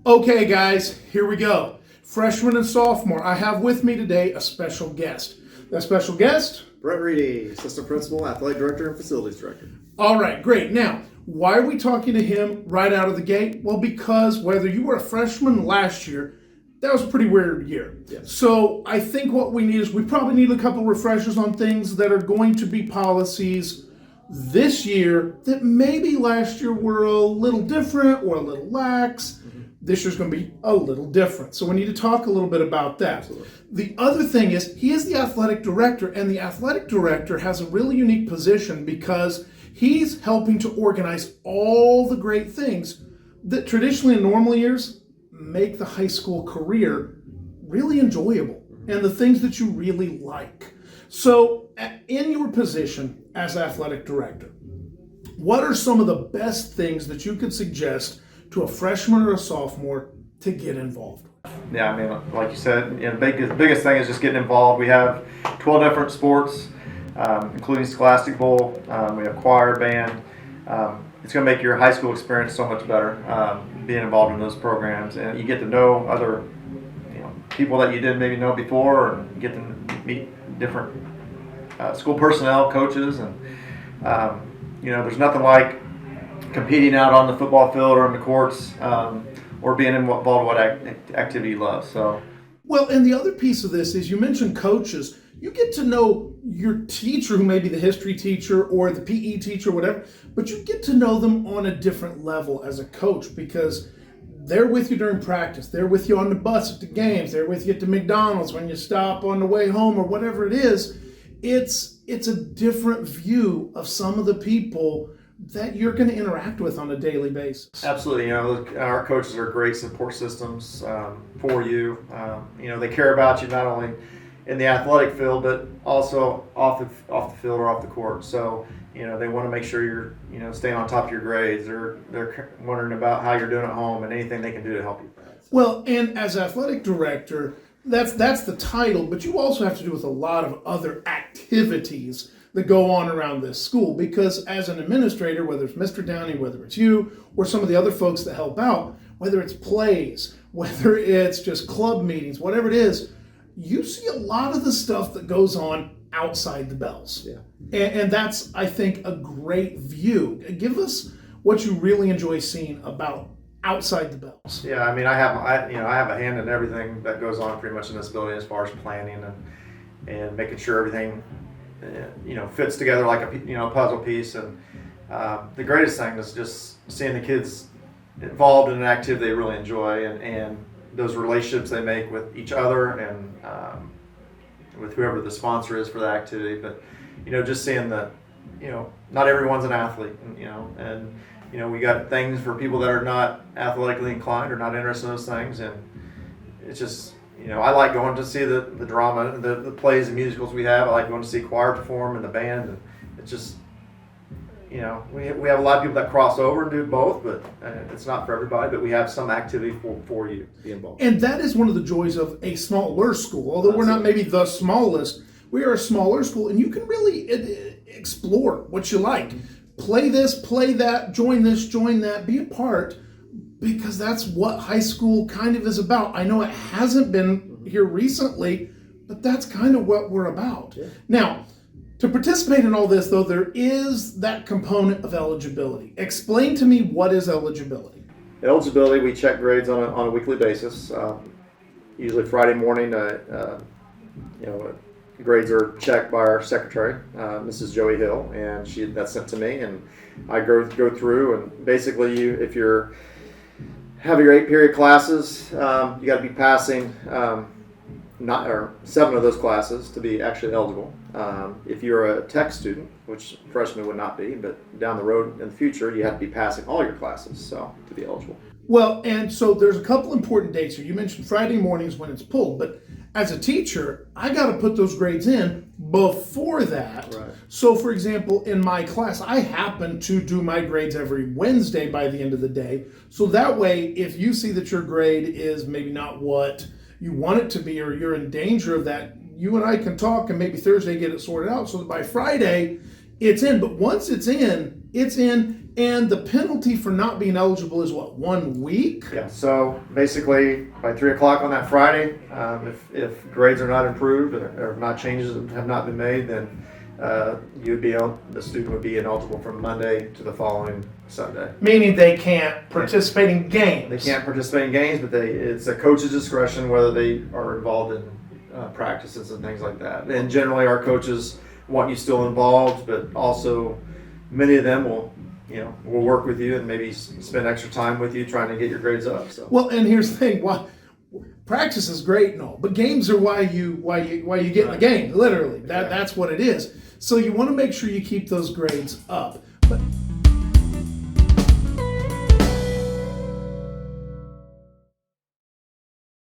Okay, guys, here we go. Freshman and sophomore, I have with me today a special guest. That special guest? Brett Reedy, Assistant Principal, Athletic Director, and Facilities Director. All right, great. Now, why are we talking to him right out of the gate? Well, because whether you were a freshman last year, that was a pretty weird year. Yes. So I think what we need is we probably need a couple refreshers on things that are going to be policies this year that maybe last year were a little different or a little lax. This year's going to be a little different. So we need to talk a little bit about that. Absolutely. The other thing is he is the athletic director, and the athletic director has a really unique position because he's helping to organize all the great things that traditionally in normal years make the high school career really enjoyable and the things that you really like. So in your position as athletic director, what are some of the best things that you could suggest to a freshman or a sophomore to get involved? Yeah, I mean, like you said, the biggest thing is just getting involved. We have 12 different sports, including Scholastic Bowl. We have choir, band. It's going to make your high school experience so much better, being involved in those programs. And you get to know other people that you didn't maybe know before, or you get to meet different school personnel, coaches. And, there's nothing like competing out on the football field or on the courts, or being involved in what activity you love. So, well, and the other piece of this is you mentioned coaches. You get to know your teacher, who may be the history teacher or the PE teacher, whatever, but you get to know them on a different level as a coach because they're with you during practice. They're with you on the bus at the games. They're with you at the McDonald's when you stop on the way home or whatever it is. It's a different view of some of the people that you're going to interact with on a daily basis. Absolutely. Our coaches are great support systems for you. They care about you not only in the athletic field, but also off the field or off the court. So, they want to make sure you're, staying on top of your grades. They're wondering about how you're doing at home and anything they can do to help you. Well, and as athletic director, that's the title, but you also have to do with a lot of other activities that go on around this school, because as an administrator, whether it's Mr. Downey, whether it's you, or some of the other folks that help out, whether it's plays, whether it's just club meetings, whatever it is, you see a lot of the stuff that goes on outside the bells. Yeah. And that's, I think, a great view. Give us what you really enjoy seeing about outside the bells. Yeah, I mean, I have a hand in everything that goes on pretty much in this building as far as planning and making sure everything fits together like a puzzle piece. And the greatest thing is just seeing the kids involved in an activity they really enjoy, and those relationships they make with each other and with whoever the sponsor is for the activity. But just seeing that not everyone's an athlete, and we got things for people that are not athletically inclined or not interested in those things, and it's just I like going to see the drama, the plays and musicals we have. I like going to see choir perform and the band, and it's just we have a lot of people that cross over and do both, but it's not for everybody. But we have some activity for you to be involved. And that is one of the joys of a smaller school. Although we're not maybe the smallest, we are a smaller school, and you can really explore what you like. Play this, play that, join this, join that, be a part, because that's what high school kind of is about. I know it hasn't been here recently, but that's kind of what we're about. Yeah. Now, to participate in all this, though, there is that component of eligibility. Explain to me, what is eligibility? Eligibility, we check grades on a weekly basis. Usually Friday morning, grades are checked by our secretary, Mrs. Joey Hill, and that's sent to me, and I go through, and basically if you're having your 8-period classes, you got to be passing 7 of those classes to be actually eligible. If you're a tech student, which freshman would not be, but down the road in the future, you have to be passing all your classes to be eligible. Well, and so there's a couple important dates here. You mentioned Friday mornings when it's pulled, but as a teacher, I got to put those grades in before that. Right. So, for example, in my class, I happen to do my grades every Wednesday by the end of the day. So that way, if you see that your grade is maybe not what you want it to be, or you're in danger of that, you and I can talk and maybe Thursday get it sorted out so that by Friday, it's in. But once it's in, it's in. And the penalty for not being eligible is what, 1 week? Yeah, so basically by 3 o'clock on that Friday, if grades are not improved or not changes have not been made, then the student would be ineligible from Monday to the following Sunday. Meaning they can't participate in games. They can't participate in games, but it's a coach's discretion whether they are involved in practices and things like that. And generally our coaches want you still involved, but also many of them will work with you and maybe spend extra time with you trying to get your grades up. So. Well, and here's the thing: practice is great and all, but games are why you get in the game. Literally, that's what it is. So you want to make sure you keep those grades up. But